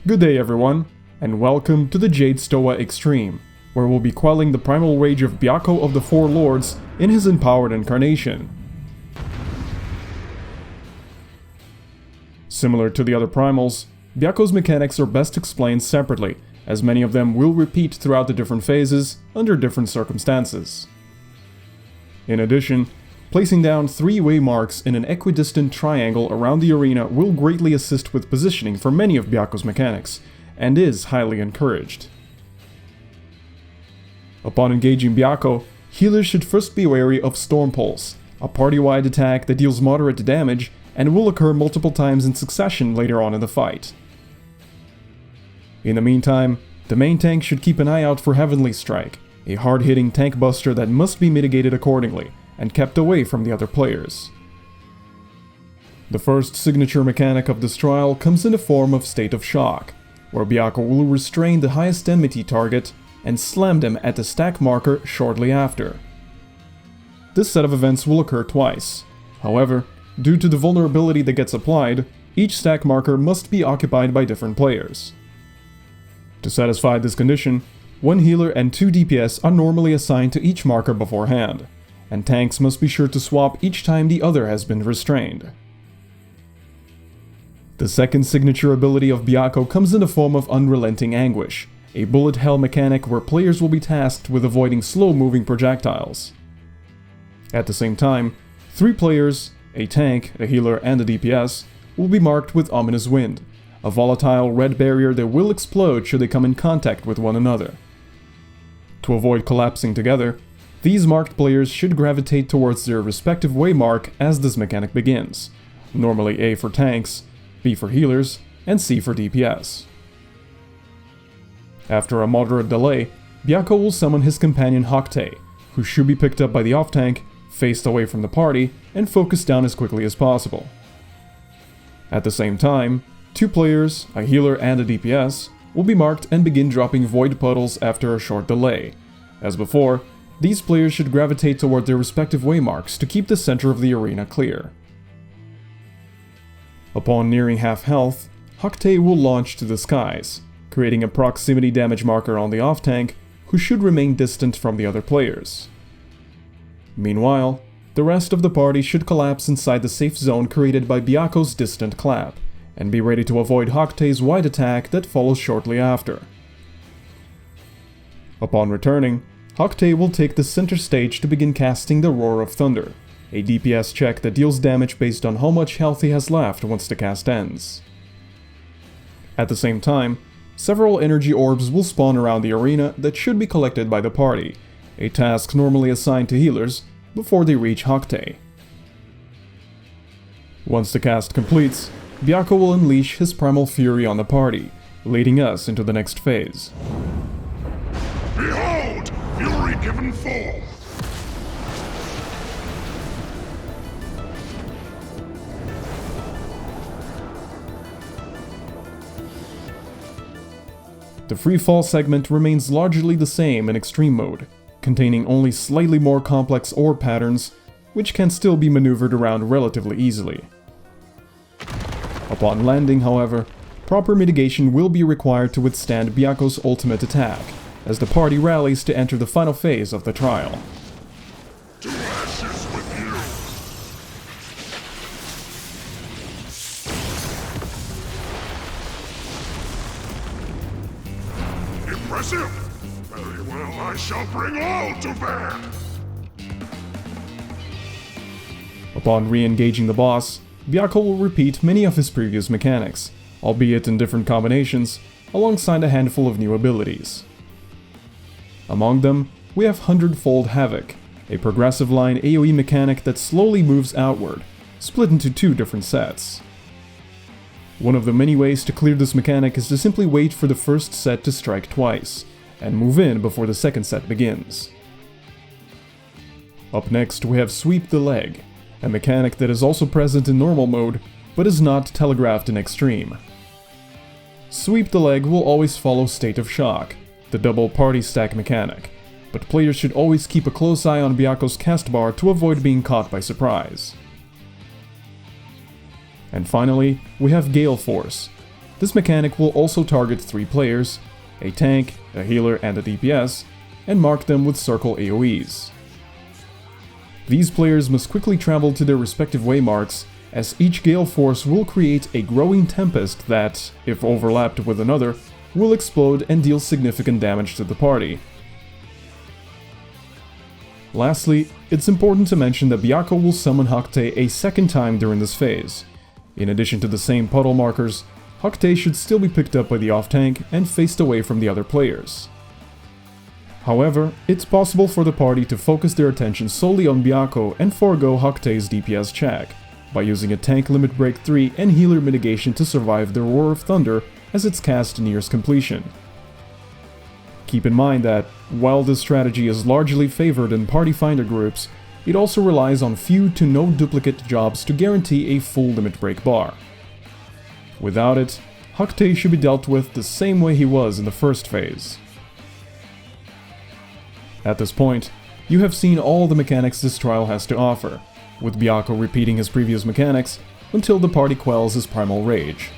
Good day everyone, and welcome to the Jade Stoa Extreme, where we'll be quelling the primal rage of Byakko of the Four Lords in his empowered incarnation. Similar to the other primals, Byakko's mechanics are best explained separately, as many of them will repeat throughout the different phases under different circumstances. In addition, placing down 3 waymarks in an equidistant triangle around the arena will greatly assist with positioning for many of Byakko's mechanics, and is highly encouraged. Upon engaging Byakko, healers should first be wary of Storm Pulse, a party-wide attack that deals moderate damage and will occur multiple times in succession later on in the fight. In the meantime, the main tank should keep an eye out for Heavenly Strike, a hard-hitting tank buster that must be mitigated accordingly, and kept away from the other players. The first signature mechanic of this trial comes in the form of State of Shock, where Byakko will restrain the highest enmity target and slam them at the stack marker shortly after. This set of events will occur twice. However, due to the vulnerability that gets applied, each stack marker must be occupied by different players. To satisfy this condition, 1 healer and 2 DPS are normally assigned to each marker beforehand, and tanks must be sure to swap each time the other has been restrained. The second signature ability of Byakko comes in the form of Unrelenting Anguish, a bullet hell mechanic where players will be tasked with avoiding slow-moving projectiles. At the same time, 3 players, a tank, a healer, and a DPS, will be marked with Ominous Wind, a volatile red barrier that will explode should they come in contact with one another. To avoid collapsing together, these marked players should gravitate towards their respective waymark as this mechanic begins, normally A for tanks, B for healers, and C for DPS. After a moderate delay, Byakko will summon his companion Hoktae, who should be picked up by the off-tank, faced away from the party, and focused down as quickly as possible. At the same time, 2 players, a healer and a DPS, will be marked and begin dropping void puddles after a short delay. As before, these players should gravitate toward their respective waymarks to keep the center of the arena clear. Upon nearing half health, Hoktae will launch to the skies, creating a proximity damage marker on the off-tank, who should remain distant from the other players. Meanwhile, the rest of the party should collapse inside the safe zone created by Byakko's distant clap, and be ready to avoid Hoktae's wide attack that follows shortly after. Upon returning, Hoktae will take the center stage to begin casting the Roar of Thunder, a DPS check that deals damage based on how much health he has left once the cast ends. At the same time, several energy orbs will spawn around the arena that should be collected by the party, a task normally assigned to healers, before they reach Hoktae. Once the cast completes, Byakko will unleash his primal fury on the party, leading us into the next phase. Behold! Fury given form! The free fall segment remains largely the same in extreme mode, containing only slightly more complex orb patterns, which can still be maneuvered around relatively easily. Upon landing, however, proper mitigation will be required to withstand Byakko's ultimate attack, as the party rallies to enter the final phase of the trial. To ashes with you! Impressive! Very well, I shall bring all to bear! Upon re-engaging the boss, Byakko will repeat many of his previous mechanics, albeit in different combinations, alongside a handful of new abilities. Among them, we have Hundredfold Havoc, a progressive line AoE mechanic that slowly moves outward, split into 2 different sets. One of the many ways to clear this mechanic is to simply wait for the first set to strike twice, and move in before the second set begins. Up next we have Sweep the Leg, a mechanic that is also present in normal mode, but is not telegraphed in extreme. Sweep the Leg will always follow State of Shock, the double party stack mechanic, but players should always keep a close eye on Byakko's cast bar to avoid being caught by surprise. And finally, we have Gale Force, This mechanic will also target 3 players, a tank, a healer, and a DPS, and mark them with circle AoEs. These players must quickly travel to their respective waymarks, as each gale force will create a growing tempest that, if overlapped with another, will explode and deal significant damage to the party. Lastly, it's important to mention that Byakko will summon Hakte a second time during this phase. In addition to the same puddle markers, Hakte should still be picked up by the off-tank and faced away from the other players. However, it's possible for the party to focus their attention solely on Byakko and forego Hakte's DPS check, by using a tank limit break 3 and healer mitigation to survive the Roar of Thunder as its cast nears completion. Keep in mind that, while this strategy is largely favored in party finder groups, it also relies on few to no duplicate jobs to guarantee a full limit break bar. Without it, Hakte should be dealt with the same way he was in the first phase. At this point, you have seen all the mechanics this trial has to offer, with Byakko repeating his previous mechanics until the party quells his Primal Rage.